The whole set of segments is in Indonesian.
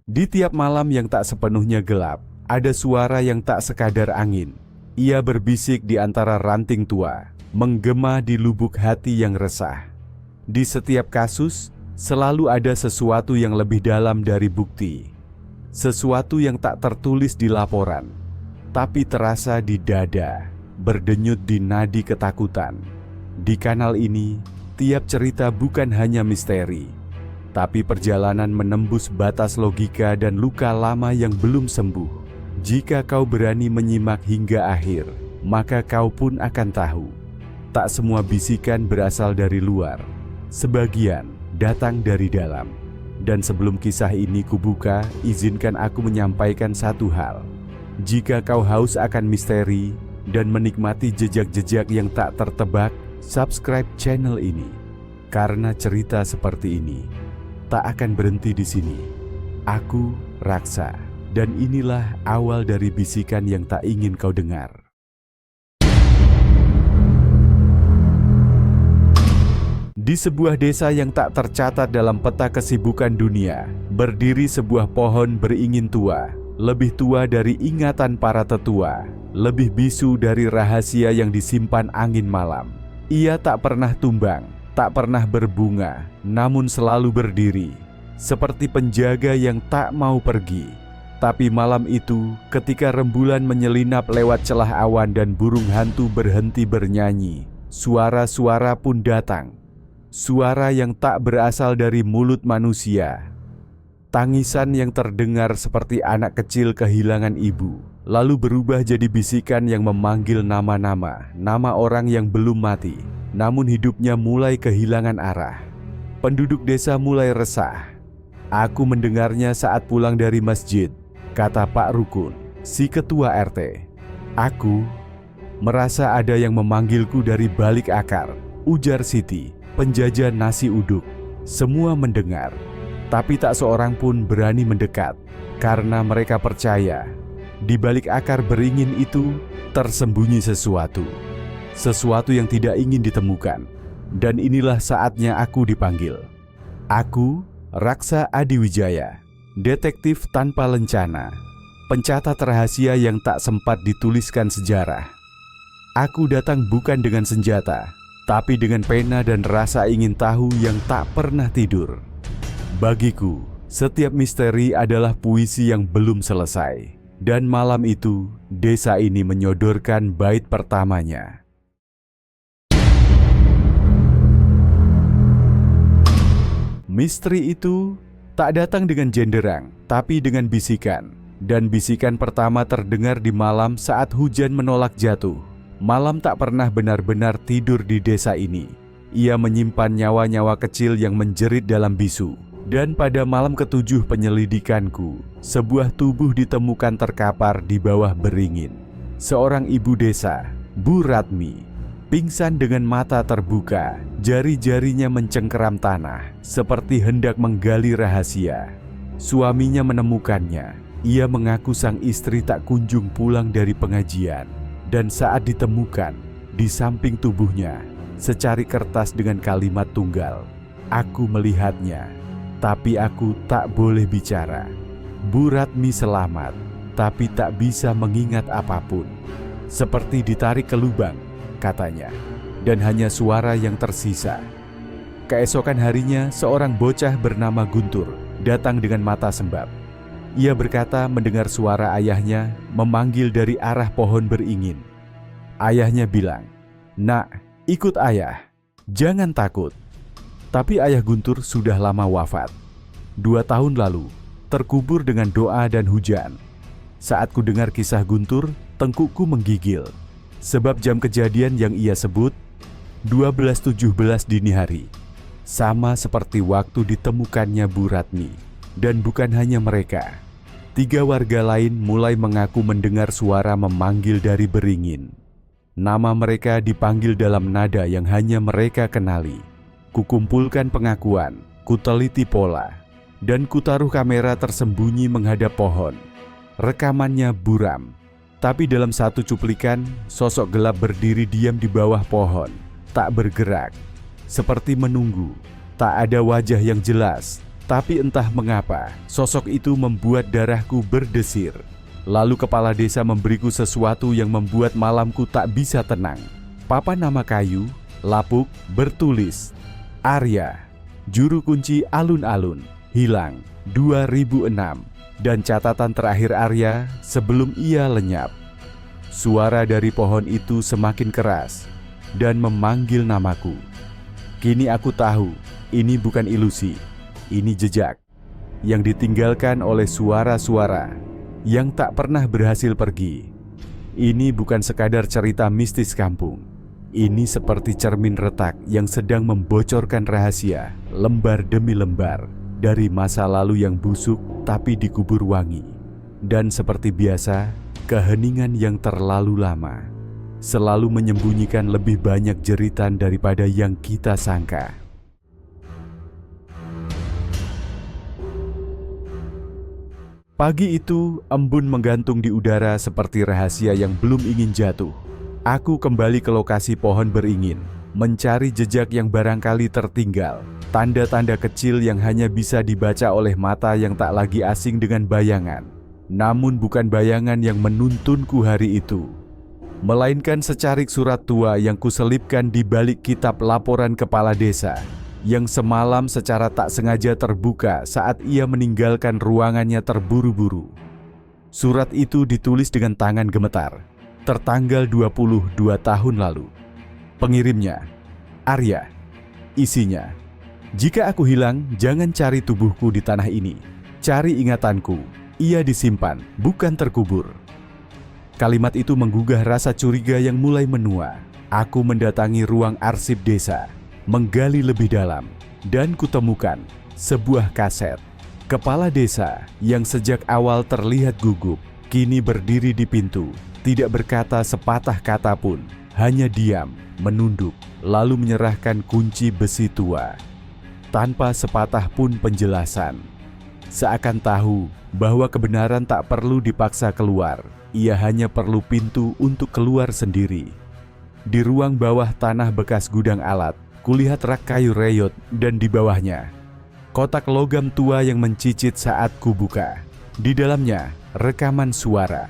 Di tiap malam yang tak sepenuhnya gelap, ada suara yang tak sekadar angin. Ia berbisik di antara ranting tua, menggema di lubuk hati yang resah. Di setiap kasus, selalu ada sesuatu yang lebih dalam dari bukti. Sesuatu yang tak tertulis di laporan, tapi terasa di dada, berdenyut di nadi ketakutan. Di kanal ini, tiap cerita bukan hanya misteri, tapi perjalanan menembus batas logika dan luka lama yang belum sembuh. Jika kau berani menyimak hingga akhir, maka kau pun akan tahu. Tak semua bisikan berasal dari luar, sebagian datang dari dalam. Dan sebelum kisah ini kubuka, izinkan aku menyampaikan satu hal. Jika kau haus akan misteri dan menikmati jejak-jejak yang tak tertebak, subscribe channel ini. Karena cerita seperti ini tak akan berhenti di sini. Aku Raksa, dan inilah awal dari bisikan yang tak ingin kau dengar. Di sebuah desa yang tak tercatat dalam peta kesibukan dunia, berdiri sebuah pohon beringin tua, lebih tua dari ingatan para tetua, lebih bisu dari rahasia yang disimpan angin malam. Ia tak pernah tumbang, tak pernah berbunga, namun selalu berdiri, seperti penjaga yang tak mau pergi. Tapi malam itu, ketika rembulan menyelinap lewat celah awan dan burung hantu berhenti bernyanyi, suara-suara pun datang. Suara yang tak berasal dari mulut manusia. Tangisan yang terdengar seperti anak kecil kehilangan ibu, lalu berubah jadi bisikan yang memanggil nama-nama, nama orang yang belum mati, namun hidupnya mulai kehilangan arah. Penduduk desa mulai resah. Aku mendengarnya saat pulang dari masjid, kata Pak Rukun, si ketua RT. Aku merasa ada yang memanggilku dari balik akar, ujar Siti, penjajah nasi uduk. Semua mendengar, tapi tak seorang pun berani mendekat, karena mereka percaya di balik akar beringin itu tersembunyi sesuatu. Sesuatu yang tidak ingin ditemukan. Dan inilah saatnya aku dipanggil. Aku, Raksa Adiwijaya, detektif tanpa lencana, pencatat rahasia yang tak sempat dituliskan sejarah. Aku datang bukan dengan senjata, tapi dengan pena dan rasa ingin tahu yang tak pernah tidur. Bagiku, setiap misteri adalah puisi yang belum selesai. Dan malam itu, desa ini menyodorkan bait pertamanya. Misteri itu tak datang dengan genderang, tapi dengan bisikan. Dan bisikan pertama terdengar di malam saat hujan menolak jatuh. Malam tak pernah benar-benar tidur di desa ini. Ia menyimpan nyawa-nyawa kecil yang menjerit dalam bisu. Dan pada malam ketujuh penyelidikanku, sebuah tubuh ditemukan terkapar di bawah beringin. Seorang ibu desa, Bu Ratmi, pingsan dengan mata terbuka, jari-jarinya mencengkeram tanah, seperti hendak menggali rahasia. Suaminya menemukannya. Ia mengaku sang istri tak kunjung pulang dari pengajian. Dan saat ditemukan, di samping tubuhnya, secari kertas dengan kalimat tunggal. Aku melihatnya, tapi aku tak boleh bicara. Bu Ratmi selamat, tapi tak bisa mengingat apapun. Seperti ditarik ke lubang, katanya, dan hanya suara yang tersisa. Keesokan harinya, seorang bocah bernama Guntur datang dengan mata sembab. Ia berkata mendengar suara ayahnya memanggil dari arah pohon beringin. Ayahnya bilang, "Nak, ikut ayah, jangan takut." Tapi ayah Guntur sudah lama wafat. 2 tahun lalu, terkubur dengan doa dan hujan. Saat ku dengar kisah Guntur, tengkukku menggigil. Sebab jam kejadian yang ia sebut 12.17 dini hari, sama seperti waktu ditemukannya Bu Ratmi. Dan bukan hanya mereka, 3 warga lain mulai mengaku mendengar suara memanggil dari beringin. Nama mereka dipanggil dalam nada yang hanya mereka kenali. Kukumpulkan pengakuan, kuteliti pola, dan kutaruh kamera tersembunyi menghadap pohon. Rekamannya buram. Tapi dalam satu cuplikan, sosok gelap berdiri diam di bawah pohon, tak bergerak, seperti menunggu. Tak ada wajah yang jelas, Tapi entah mengapa, sosok itu membuat darahku berdesir. Lalu kepala desa memberiku sesuatu yang membuat malamku tak bisa tenang. Papan nama kayu, lapuk, bertulis, Arya, juru kunci alun-alun, hilang, 2006. Dan catatan terakhir Arya sebelum ia lenyap. Suara dari pohon itu semakin keras dan memanggil namaku. Kini aku tahu, ini bukan ilusi. Ini jejak yang ditinggalkan oleh suara-suara yang tak pernah berhasil pergi. Ini bukan sekadar cerita mistis kampung. Ini seperti cermin retak yang sedang membocorkan rahasia lembar demi lembar dari masa lalu yang busuk tapi dikubur wangi. Dan seperti biasa, keheningan yang terlalu lama selalu menyembunyikan lebih banyak jeritan daripada yang kita sangka. Pagi itu, embun menggantung di udara seperti rahasia yang belum ingin jatuh. Aku kembali ke lokasi pohon beringin, mencari jejak yang barangkali tertinggal, tanda-tanda kecil yang hanya bisa dibaca oleh mata yang tak lagi asing dengan bayangan. Namun bukan bayangan yang menuntunku hari itu, melainkan secarik surat tua yang kuselipkan di balik kitab laporan kepala desa, yang semalam secara tak sengaja terbuka saat ia meninggalkan ruangannya terburu-buru. Surat itu ditulis dengan tangan gemetar, tertanggal 22 tahun lalu. Pengirimnya, Arya. Isinya, jika aku hilang, jangan cari tubuhku di tanah ini. Cari ingatanku, ia disimpan, bukan terkubur. Kalimat itu menggugah rasa curiga yang mulai menua. Aku mendatangi ruang arsip desa, menggali lebih dalam, dan kutemukan sebuah kaset. Kepala desa yang sejak awal terlihat gugup, kini berdiri di pintu, tidak berkata sepatah kata pun, hanya diam, menunduk, lalu menyerahkan kunci besi tua. Tanpa sepatah pun penjelasan. Seakan tahu bahwa kebenaran tak perlu dipaksa keluar, ia hanya perlu pintu untuk keluar sendiri. Di ruang bawah tanah bekas gudang alat, kulihat rak kayu reyot dan di bawahnya kotak logam tua yang mencicit saat kubuka. Di dalamnya rekaman suara.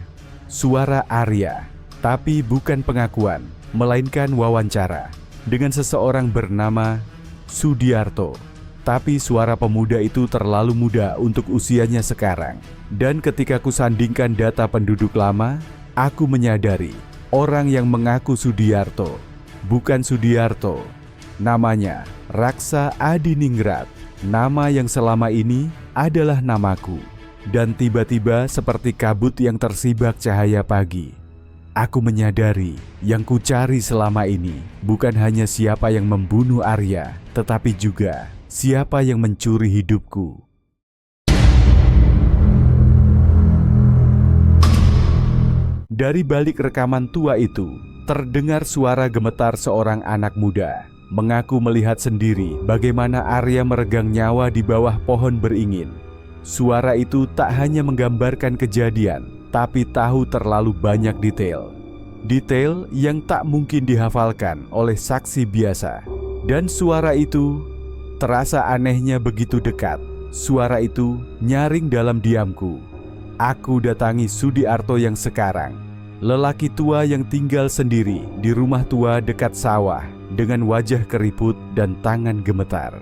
Suara Arya, tapi bukan pengakuan, melainkan wawancara dengan seseorang bernama Sudiarto. Tapi suara pemuda itu terlalu muda untuk usianya sekarang. Dan ketika kusandingkan data penduduk lama, aku menyadari orang yang mengaku Sudiarto bukan Sudiarto. Namanya Raksa Adiningrat, nama yang selama ini adalah namaku. Dan tiba-tiba seperti kabut yang tersibak cahaya pagi, aku menyadari yang kucari selama ini bukan hanya siapa yang membunuh Arya, tetapi juga siapa yang mencuri hidupku. Dari balik rekaman tua itu, terdengar suara gemetar seorang anak muda. Mengaku melihat sendiri bagaimana Arya meregang nyawa di bawah pohon beringin. Suara itu tak hanya menggambarkan kejadian, tapi tahu terlalu banyak detail. Detail yang tak mungkin dihafalkan oleh saksi biasa. Dan suara itu terasa anehnya begitu dekat. Suara itu nyaring dalam diamku. Aku datangi Sudiarto yang sekarang, lelaki tua yang tinggal sendiri di rumah tua dekat sawah, dengan wajah keriput dan tangan gemetar.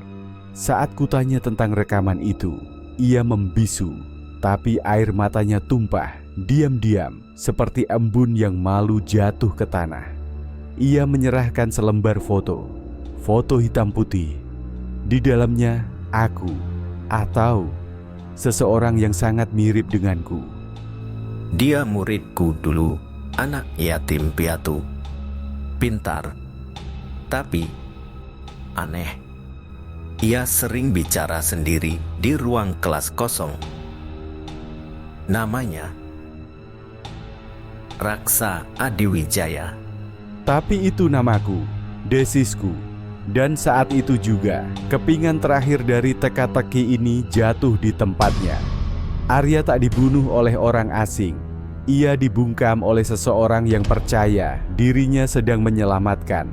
Saat kutanya tentang rekaman itu, ia membisu, tapi air matanya tumpah, diam-diam, seperti embun yang malu jatuh ke tanah. Ia menyerahkan selembar foto, foto hitam putih. Di dalamnya, aku, atau seseorang yang sangat mirip denganku. Dia muridku dulu, anak yatim piatu, pintar, tapi aneh. Ia sering bicara sendiri di ruang kelas kosong. Namanya Raksa Adiwijaya. Tapi itu namaku, desisku. Dan saat itu juga, kepingan terakhir dari teka-teki ini jatuh di tempatnya. Arya tak dibunuh oleh orang asing. Ia dibungkam oleh seseorang yang percaya dirinya sedang menyelamatkan.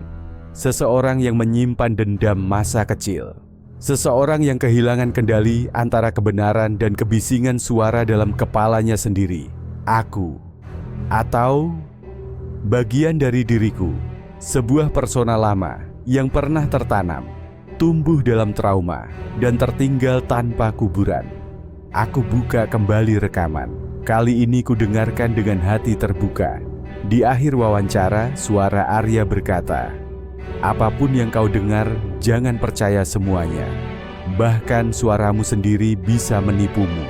Seseorang yang menyimpan dendam masa kecil. Seseorang yang kehilangan kendali antara kebenaran dan kebisingan suara dalam kepalanya sendiri. Aku, atau bagian dari diriku, sebuah persona lama yang pernah tertanam, tumbuh dalam trauma, dan tertinggal tanpa kuburan. Aku buka kembali rekaman. Kali ini ku dengarkan dengan hati terbuka. Di akhir wawancara, suara Arya berkata, "Apapun yang kau dengar, jangan percaya semuanya. Bahkan suaramu sendiri bisa menipumu."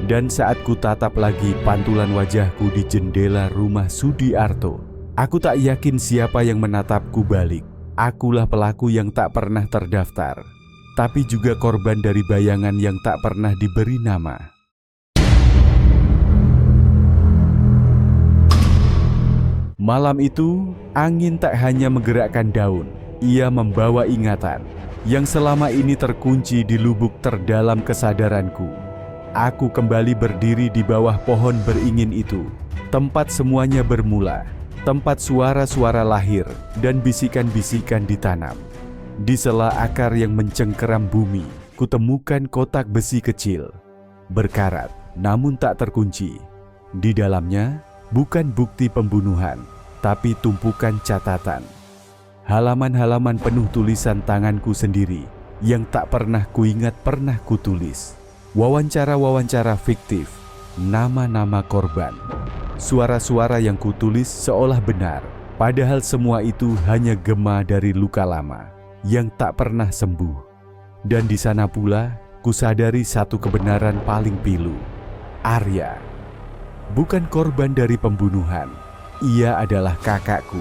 Dan saat ku tatap lagi pantulan wajahku di jendela rumah Sudiarto, aku tak yakin siapa yang menatapku balik. Akulah pelaku yang tak pernah terdaftar, tapi juga korban dari bayangan yang tak pernah diberi nama. Malam itu, angin tak hanya menggerakkan daun, ia membawa ingatan yang selama ini terkunci di lubuk terdalam kesadaranku. Aku kembali berdiri di bawah pohon beringin itu, tempat semuanya bermula, tempat suara-suara lahir dan bisikan-bisikan ditanam. Di sela akar yang mencengkeram bumi, kutemukan kotak besi kecil, berkarat namun tak terkunci. Di dalamnya bukan bukti pembunuhan, tapi tumpukan catatan. Halaman-halaman penuh tulisan tanganku sendiri yang tak pernah kuingat pernah kutulis. Wawancara-wawancara fiktif, nama-nama korban, suara-suara yang kutulis seolah benar, padahal semua itu hanya gema dari luka lama yang tak pernah sembuh. Dan di sana pula kusadari satu kebenaran paling pilu. Arya bukan korban dari pembunuhan. Ia adalah kakakku.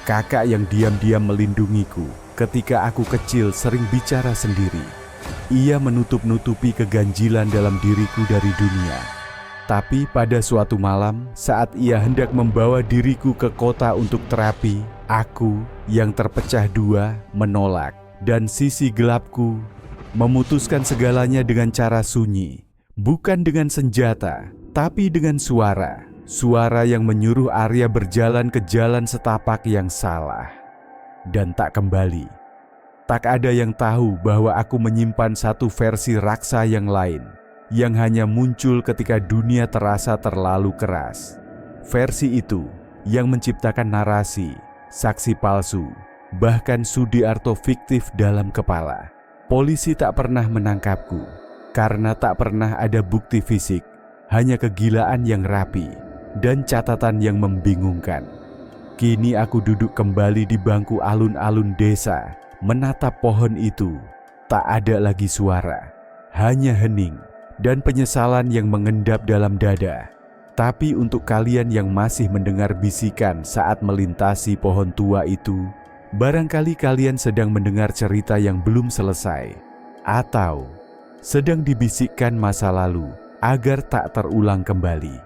Kakak yang diam-diam melindungiku ketika aku kecil sering bicara sendiri. Ia menutup-nutupi keganjilan dalam diriku dari dunia. Tapi pada suatu malam saat ia hendak membawa diriku ke kota untuk terapi, aku yang terpecah dua menolak. Dan sisi gelapku memutuskan segalanya dengan cara sunyi. Bukan dengan senjata, tapi dengan suara. Suara yang menyuruh Arya berjalan ke jalan setapak yang salah dan tak kembali. Tak ada yang tahu bahwa aku menyimpan satu versi raksa yang lain, yang hanya muncul ketika dunia terasa terlalu keras. Versi itu yang menciptakan narasi, saksi palsu, bahkan Sudiarto fiktif dalam kepala. Polisi tak pernah menangkapku karena tak pernah ada bukti fisik, hanya kegilaan yang rapi dan catatan yang membingungkan. Kini aku duduk kembali di bangku alun-alun desa, menatap pohon itu. Tak ada lagi suara, hanya hening dan penyesalan yang mengendap dalam dada. Tapi untuk kalian yang masih mendengar bisikan saat melintasi pohon tua itu, barangkali kalian sedang mendengar cerita yang belum selesai, atau sedang dibisikkan masa lalu agar tak terulang kembali.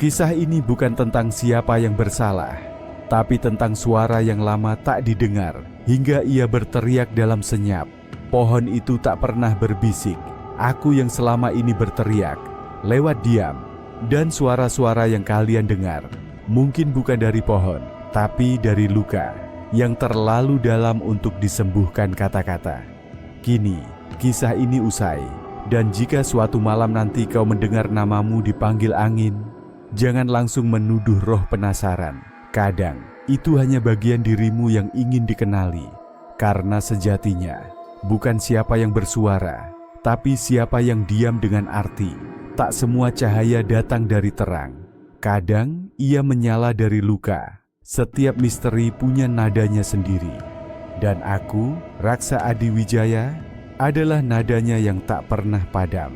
Kisah ini bukan tentang siapa yang bersalah, tapi tentang suara yang lama tak didengar hingga ia berteriak dalam senyap. Pohon itu tak pernah berbisik. Aku yang selama ini berteriak lewat diam, dan suara-suara yang kalian dengar mungkin bukan dari pohon, tapi dari luka yang terlalu dalam untuk disembuhkan kata-kata. Kini kisah ini usai, dan jika suatu malam nanti kau mendengar namamu dipanggil angin, jangan langsung menuduh roh penasaran. Kadang itu hanya bagian dirimu yang ingin dikenali. Karena sejatinya bukan siapa yang bersuara, tapi siapa yang diam dengan arti. Tak semua cahaya datang dari terang. Kadang ia menyala dari luka. Setiap misteri punya nadanya sendiri. Dan aku, Raksa Adi Wijaya, adalah nadanya yang tak pernah padam.